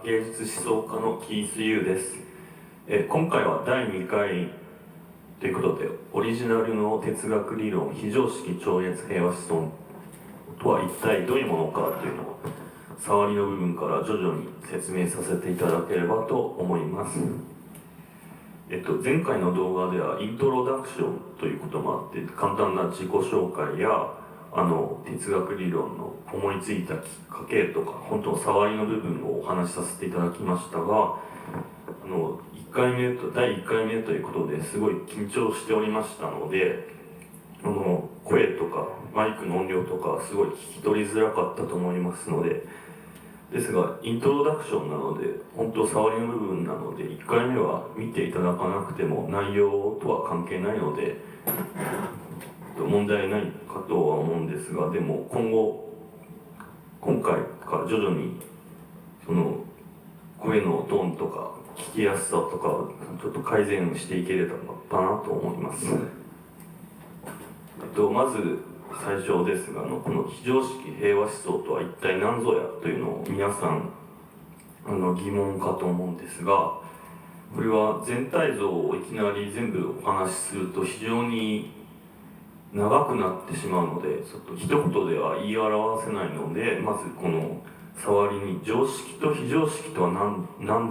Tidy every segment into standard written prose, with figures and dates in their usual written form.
芸術思想家のキース・ユーです。今回は第2回ということで、オリジナルの哲学理論非常識超越平和思想とは一体どういうものかというのを触りの部分から徐々に説明させていただければと思います。前回の動画ではイントロダクションということもあって、簡単な自己紹介や哲学理論の思いついたきっかけとか本当の触りの部分をお話しさせていただきましたが、第1回目ということですごい緊張しておりましたので、声とかマイクの音量とかすごい聞き取りづらかったと思いますので、ですがイントロダクションなので本当触りの部分なので1回目は見ていただかなくても内容とは関係ないので問題ないかとは思うんですが、でも今回から徐々にその声のトーンとか聞きやすさとかをちょっと改善していければなと思います。まず最初ですが、この非常識平和思想とは一体何ぞやというのを皆さん疑問かと思うんですが、これは全体像をいきなり全部お話しすると非常に長くなってしまうので、ちょっと一言では言い表せないので、まずこの触りに常識と非常識とは何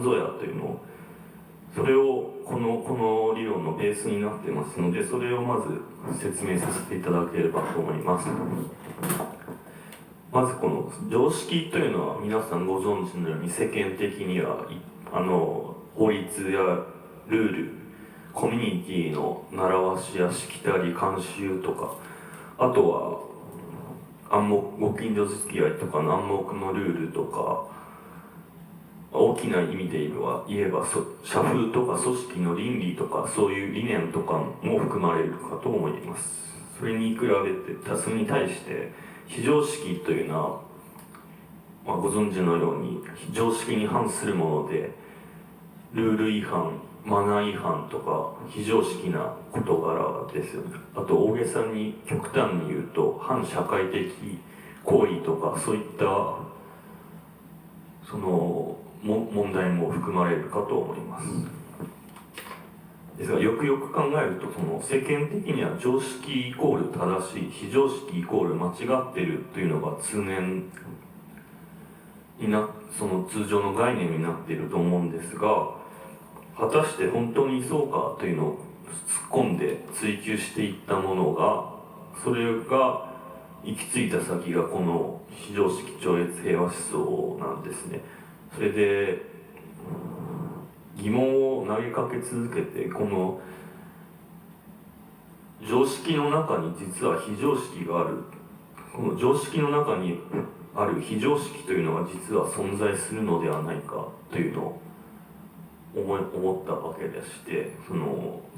ぞやというのを、それをこの理論のベースになってますので、それをまず説明させていただければと思います。まずこの常識というのは皆さんご存知のように世間的には法律やルール、コミュニティの習わしやしきたり慣習とか、あとはご近所付き合いとかの暗黙のルールとか、大きな意味で言えば社風とか組織の倫理とかそういう理念とかも含まれるかと思います。それに対して非常識というのは、ご存知のように常識に反するもので、ルール違反、マナー違反とか非常識な事柄ですよね。あと大げさに極端に言うと反社会的行為とかそういった問題も含まれるかと思います。ですがよくよく考えると、世間的には常識イコール正しい、非常識イコール間違っているというのが通常の概念になっていると思うんですが、果たして本当にそうかというのを突っ込んで追求していったものが、それが行き着いた先がこの非常識超越平和思想なんですね。それで疑問を投げかけ続けて、この常識の中に実は非常識がある、この常識の中にある非常識というのが実は存在するのではないかというのを思ったわけでして、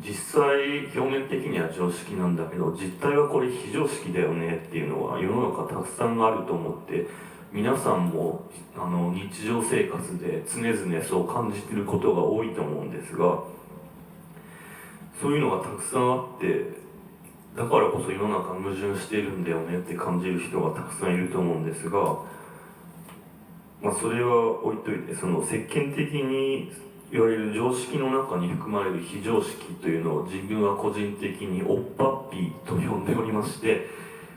実際表面的には常識なんだけど実態はこれ非常識だよねっていうのは世の中たくさんあると思って、皆さんも日常生活で常々そう感じていることが多いと思うんですが、そういうのがたくさんあって、だからこそ世の中矛盾しているんだよねって感じる人がたくさんいると思うんですが、それは置いといて、世間的に言われる常識の中に含まれる非常識というのを自分は個人的におっぱっぴーと呼んでおりまして、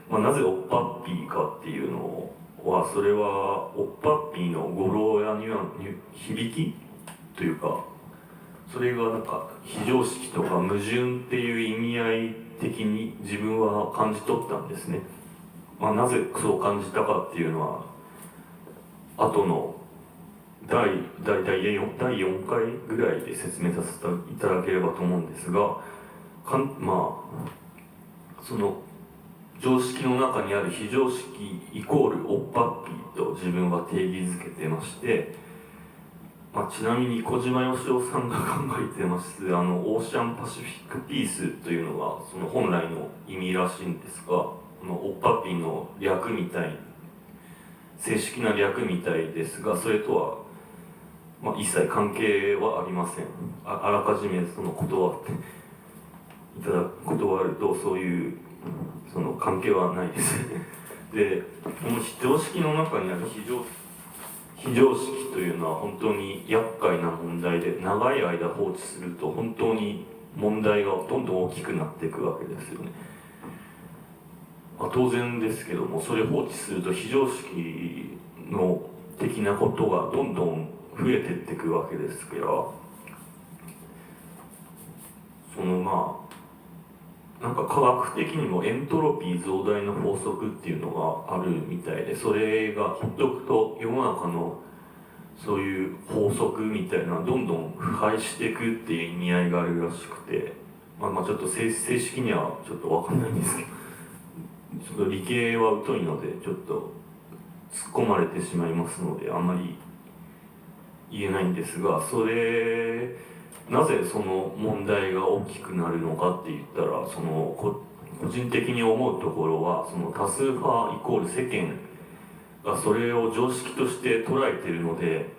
なぜおっぱっぴーかっていうのは、それはおっぱっぴーの語呂や響きというか、それが非常識とか矛盾っていう意味合い的に自分は感じ取ったんですね。なぜそう感じたかっていうのは後の大体第4回ぐらいで説明させていただければと思うんですが、その常識の中にある非常識イコールおっぱっぴーと自分は定義づけてまして、ちなみに小島よしおさんが考えてますオーシャンパシフィックピースというのがその本来の意味らしいんですが、おっぱっぴーの正式な略みたいですが、それとは一切関係はありません。あらかじめ断るとそういう関係はないですで、この常識の中にある非常識というのは本当に厄介な問題で、長い間放置すると本当に問題がどんどん大きくなっていくわけですよね。当然ですけども、それ放置すると非常識の的なことがどんどん増えていっていくわけですから、なんか科学的にもエントロピー増大の法則っていうのがあるみたいで、それがほっとくと世の中のそういう法則みたいなのはどんどん腐敗していくっていう意味合いがあるらしくて、ちょっと正式にはちょっとわかんないんですけど、ちょっと理系は疎いのでちょっと突っ込まれてしまいますのであんまり言えないんですが、なぜその問題が大きくなるのかって言ったら、個人的に思うところは、その多数派イコール世間がそれを常識として捉えているので、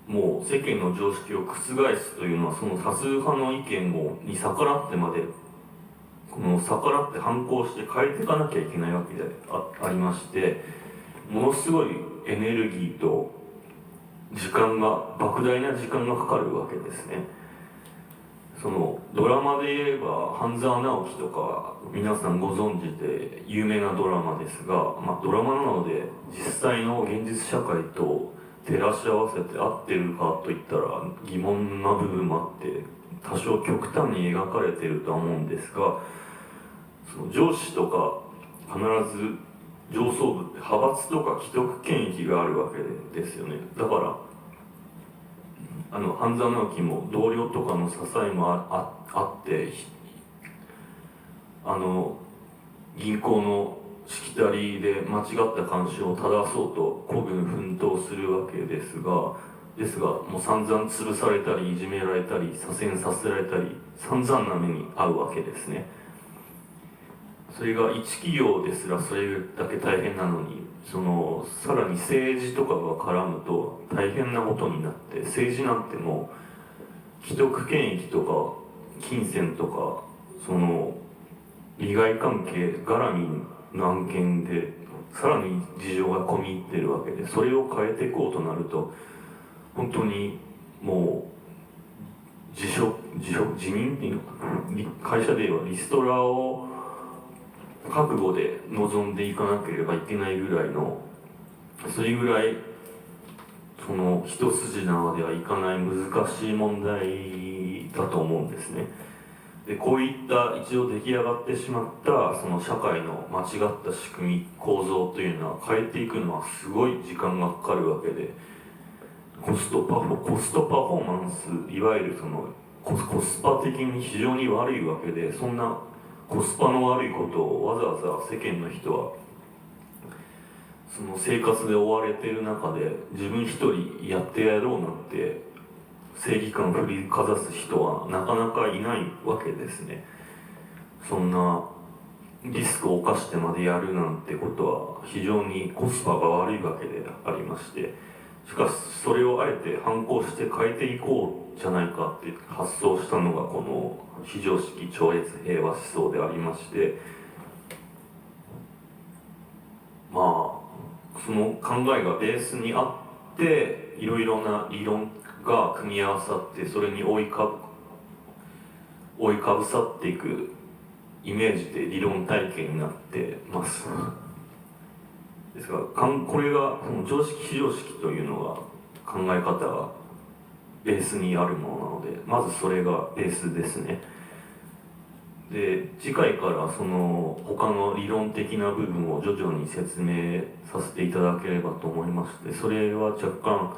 もう世間の常識を覆すというのはその多数派の意見に逆らってまで逆らって反抗して変えていかなきゃいけないわけでありまして、ものすごいエネルギーと莫大な時間がかかるわけですね。ドラマで言えば半沢直樹とか皆さんご存知で有名なドラマですが、ドラマなので実際の現実社会と照らし合わせて合ってるかといったら疑問な部分もあって、多少極端に描かれてるとは思うんですが、上司とか必ず上層部って派閥とか既得権益があるわけですよね。だから半沢直樹も同僚とかの支えもあって銀行のしきたりで間違った慣習を正そうと孤軍奮闘するわけですがもう散々潰されたりいじめられたり左遷させられたり散々な目に遭うわけですね。それが一企業ですらそれだけ大変なのに、さらに政治とかが絡むと大変なことになって、政治なんてもう既得権益とか金銭とか利害関係絡みの案件でさらに事情が込み入ってるわけで、それを変えていこうとなると本当にもう辞任っていうのかな、会社で言えばリストラを覚悟で臨んでいかなければいけないぐらいの、それぐらい一筋縄ではいかない難しい問題だと思うんですね。でこういった一応出来上がってしまった社会の間違った仕組み構造というのは変えていくのはすごい時間がかかるわけで、コストパフォーマンス、いわゆるコスパ的に非常に悪いわけで、そんなコスパの悪いことをわざわざ世間の人は生活で追われている中で自分一人やってやろうなんて正義感振りかざす人はなかなかいないわけですね。そんなリスクを冒してまでやるなんてことは非常にコスパが悪いわけでありまして、しかしそれをあえて反抗して変えていこうじゃないかって発想したのがこの非常識超越平和思想でありまして、その考えがベースにあっていろいろな理論が組み合わさってそれに覆いかぶさっていくイメージで理論体系になってます。ですがこれが常識非常識というのが考え方がベースにあるものなので、まずそれがベースですね。で次回から他の理論的な部分を徐々に説明させていただければと思いまして、それは若干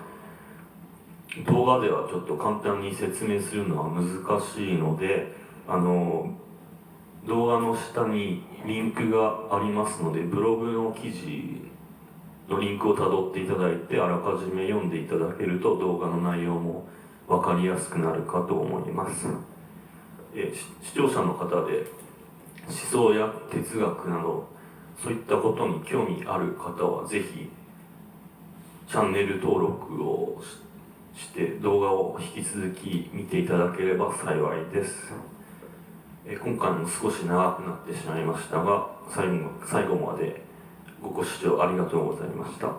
動画ではちょっと簡単に説明するのは難しいので、動画の下にリンクがありますので、ブログの記事のリンクをたどっていただいてあらかじめ読んでいただけると動画の内容も分かりやすくなるかと思います。視聴者の方で思想や哲学などそういったことに興味ある方はぜひチャンネル登録をして動画を引き続き見ていただければ幸いです。今回も少し長くなってしまいましたが最後までご視聴ありがとうございました。